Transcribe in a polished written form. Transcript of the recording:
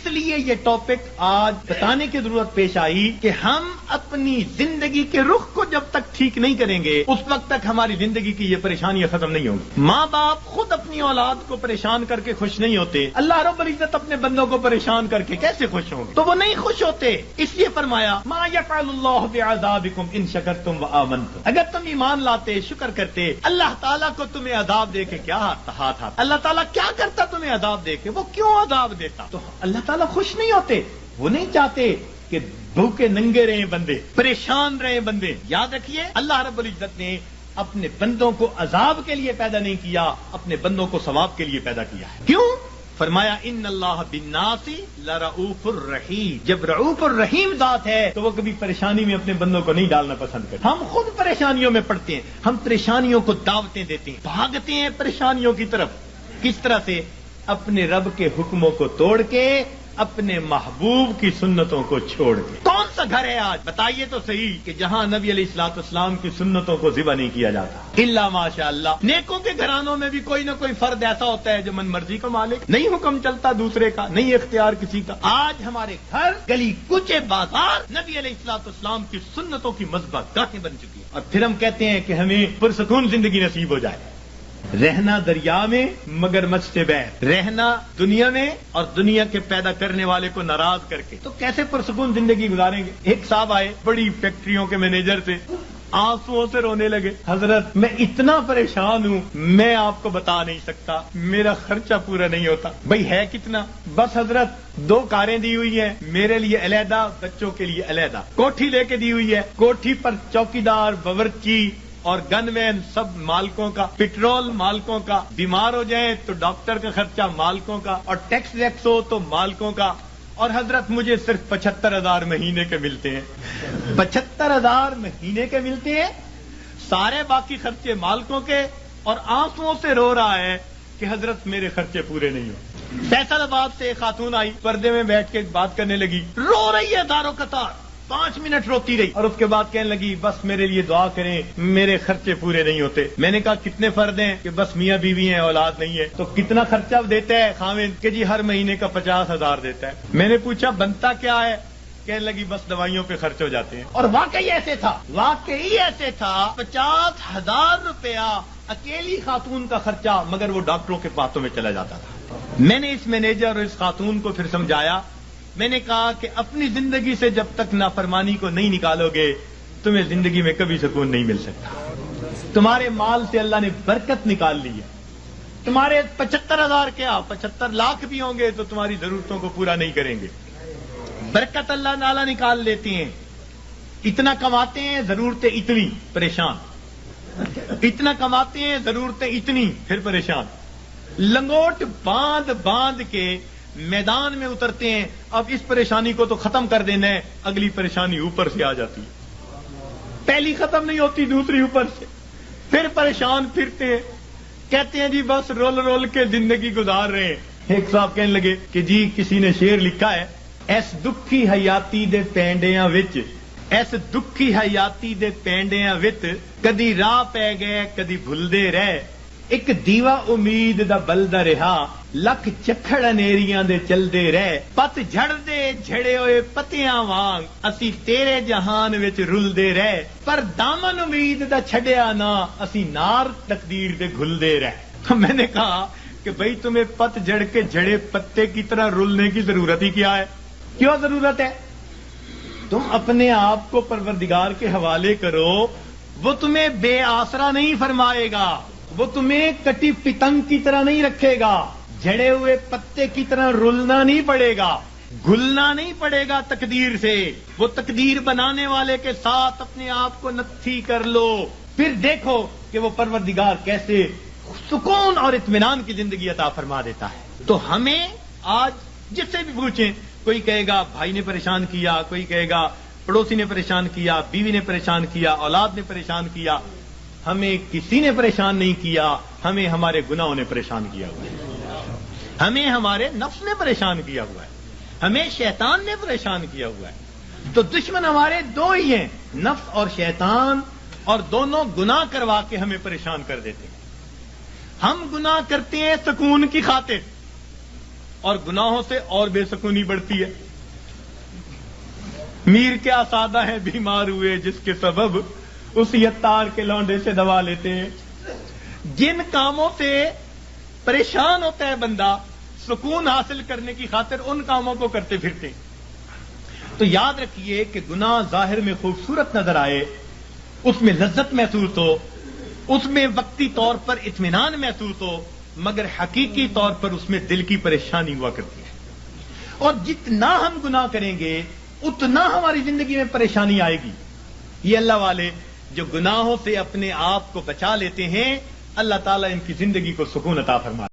اس لیے یہ ٹاپک آج بتانے کی ضرورت پیش آئی کہ ہم اپنی زندگی کے رخ کو جب تک ٹھیک نہیں کریں گے اس وقت تک ہماری زندگی کی یہ پریشانیاں ختم نہیں ہوں گی. ماں باپ خود اپنی اولاد کو پریشان کر کے خوش نہیں ہوتے, اللہ رب العزت اپنے بندوں کو پریشان کر کے کیسے خوش ہوں گے؟ تو وہ نہیں خوش ہوتے. اس لیے فرمایا ما یفعل اللہ بعذابکم ان شکرتم وآمنتم, اگر تم ایمان لاتے شکر کرتے اللہ تعالیٰ کو تمہیں عذاب دے کے کیا ہاتھ اللہ تعالیٰ کیا کرتا تمہیں عذاب دے کے؟ وہ کیوں عذاب دیتا؟ تو اللہ تعالیٰ خوش نہیں ہوتے, وہ نہیں چاہتے کہ بھوکے ننگے رہے بندے, پریشان رہے بندے. یاد رکھیے اللہ رب العزت نے اپنے بندوں کو عذاب کے لیے پیدا نہیں کیا, اپنے بندوں کو ثواب کے لیے پیدا کیا ہے. کیوں؟ فرمایا ان اللہ بالناس لرؤوف الرحیم. جب رؤوف الرحیم ذات ہے تو وہ کبھی پریشانی میں اپنے بندوں کو نہیں ڈالنا پسند کرتے. ہم خود پریشانیوں میں پڑتے ہیں, ہم پریشانیوں کو دعوتیں دیتے ہیں, بھاگتے ہیں پریشانیوں کی طرف. کس طرح سے؟ اپنے رب کے حکموں کو توڑ کے, اپنے محبوب کی سنتوں کو چھوڑ کے. کون سا گھر ہے آج بتائیے تو صحیح کہ جہاں نبی علیہ الصلوۃ والسلام کی سنتوں کو ذبح نہیں کیا جاتا؟ الا ماشاء اللہ. نیکوں کے گھرانوں میں بھی کوئی نہ کوئی فرد ایسا ہوتا ہے جو من مرضی کا مالک, نہیں حکم چلتا دوسرے کا, نہیں اختیار کسی کا. آج ہمارے گھر, گلی کوچے, بازار نبی علیہ الصلوۃ والسلام کی سنتوں کی مذبح گاہیں بن چکی ہیں. اور پھر ہم کہتے ہیں کہ ہمیں پرسکون زندگی نصیب ہو جائے. رہنا دریا میں مگر مجھ سے بہر, رہنا دنیا میں اور دنیا کے پیدا کرنے والے کو ناراض کر کے, تو کیسے پرسکون زندگی گزاریں گے؟ ایک صاحب آئے بڑی فیکٹریوں کے مینیجر سے, آنسوؤں سے رونے لگے. حضرت میں اتنا پریشان ہوں, میں آپ کو بتا نہیں سکتا, میرا خرچہ پورا نہیں ہوتا. بھئی ہے کتنا؟ بس حضرت 2 کاریں دی ہوئی ہیں, میرے لیے علیحدہ, بچوں کے لیے علیحدہ. کوٹھی لے کے دی ہوئی ہے, کوٹھی پر چوکیدار, باورچی اور گن مین سب مالکوں کا, پیٹرول مالکوں کا, بیمار ہو جائیں تو ڈاکٹر کا خرچہ مالکوں کا, اور ٹیکس ویکس ہو تو مالکوں کا. اور حضرت مجھے صرف 75,000 مہینے کے ملتے ہیں. 75,000 مہینے کے ملتے ہیں, سارے باقی خرچے مالکوں کے, اور آنسوؤں سے رو رہا ہے کہ حضرت میرے خرچے پورے نہیں ہو. فیصل آباد سے ایک خاتون آئی, پردے میں بیٹھ کے بات کرنے لگی, رو رہی ہے دارو قطار, 5 منٹ روتی رہی, اور اس کے بعد کہنے لگی بس میرے لیے دعا کریں, میرے خرچے پورے نہیں ہوتے. میں نے کہا کتنے فرد ہیں؟ کہ بس میاں بیوی ہیں, اولاد نہیں ہے. تو کتنا خرچہ دیتا ہے خاوند؟ کہ جی ہر مہینے کا 50,000 دیتا ہے. میں نے پوچھا بنتا کیا ہے؟ کہنے لگی بس دوائیوں پہ خرچ ہو جاتے ہیں. اور واقعی ایسے تھا, 50,000 روپیہ اکیلی خاتون کا خرچہ, مگر وہ ڈاکٹروں کے پاتوں میں چلا جاتا تھا. میں نے اس مینیجر اور اس خاتون کو پھر سمجھایا. میں نے کہا کہ اپنی زندگی سے جب تک نافرمانی کو نہیں نکالو گے تمہیں زندگی میں کبھی سکون نہیں مل سکتا. تمہارے مال سے اللہ نے برکت نکال لی ہے. تمہارے 75,000 کیا 75 لاکھ بھی ہوں گے تو تمہاری ضرورتوں کو پورا نہیں کریں گے. برکت اللہ تعالیٰ نکال لیتے ہیں. اتنا کماتے ہیں ضرورتیں اتنی, پریشان. اتنا کماتے ہیں ضرورتیں اتنی, پھر پریشان. لنگوٹ باندھ کے میدان میں اترتے ہیں. اب اس پریشانی کو تو ختم کر دینا ہے, اگلی پریشانی اوپر سے آ جاتی ہے. پہلی ختم نہیں ہوتی, دوسری اوپر سے, پھر پریشان پھرتے ہیں. کہتے ہیں جی بس رول کے زندگی گزار رہے ہیں. ایک صاحب کہنے لگے کہ جی کسی نے شعر لکھا ہے, ایس دکھی حیاتی دے پینڈیاں وچ, ایس دکھی حیاتی دے پینڈیاں وچ, کدی راہ پہ گئے کدی بھلدے رہ, ایک دیوا امید دا بلدا رہا, لکھ چکھڑ انیریاں دے چلدے رہ, پت جھڑ دے جھڑے ہوئے پتیاں وانگ, اسی تیرے جہان وچ رلدے رہ, پر دامن امید دا چھڈیا نا, اسی نار تقدیر دے گھلدے رہ. میں نے کہا کہ بھئی تمہیں پت جھڑ کے جھڑے پتے کی طرح رلنے کی ضرورت ہی کیا ہے؟ کیوں ضرورت ہے؟ تم اپنے آپ کو پروردگار کے حوالے کرو, وہ تمہیں بے آسرا نہیں فرمائے گا, وہ تمہیں کٹی پتنگ کی طرح نہیں رکھے گا, جھڑے ہوئے پتے کی طرح رلنا نہیں پڑے گا, گھلنا نہیں پڑے گا تقدیر سے. وہ تقدیر بنانے والے کے ساتھ اپنے آپ کو نتھی کر لو, پھر دیکھو کہ وہ پروردگار کیسے سکون اور اطمینان کی زندگی عطا فرما دیتا ہے. تو ہمیں آج جس سے بھی پوچھیں, کوئی کہے گا بھائی نے پریشان کیا, کوئی کہے گا پڑوسی نے پریشان کیا, بیوی نے پریشان کیا, اولاد نے پریشان کیا. ہمیں کسی نے پریشان نہیں کیا, ہمیں ہمارے گناہوں نے پریشان کیا ہوا ہے, ہمیں ہمارے نفس نے پریشان کیا ہوا ہے, ہمیں شیطان نے پریشان کیا ہوا ہے. تو دشمن ہمارے 2 ہی ہیں, نفس اور شیطان, اور دونوں گناہ کروا کے ہمیں پریشان کر دیتے ہیں. ہم گناہ کرتے ہیں سکون کی خاطر, اور گناہوں سے اور بے سکونی بڑھتی ہے۔ میر کیا سادہ ہے بیمار ہوئے جس کے سبب اسی عطار کے لونڈے سے دوا لیتے ہیں۔ جن کاموں سے پریشان ہوتا ہے بندہ سکون حاصل کرنے کی خاطر ان کاموں کو کرتے پھرتے ہیں۔ تو یاد رکھیے کہ گناہ ظاہر میں خوبصورت نظر آئے، اس میں لذت محسوس ہو، اس میں وقتی طور پر اطمینان محسوس ہو، مگر حقیقی طور پر اس میں دل کی پریشانی ہوا کرتی ہے۔ اور جتنا ہم گناہ کریں گے اتنا ہماری زندگی میں پریشانی آئے گی۔ یہ اللہ والے جو گناہوں سے اپنے آپ کو بچا لیتے ہیں، اللہ تعالیٰ ان کی زندگی کو سکون عطا فرماتا ہے۔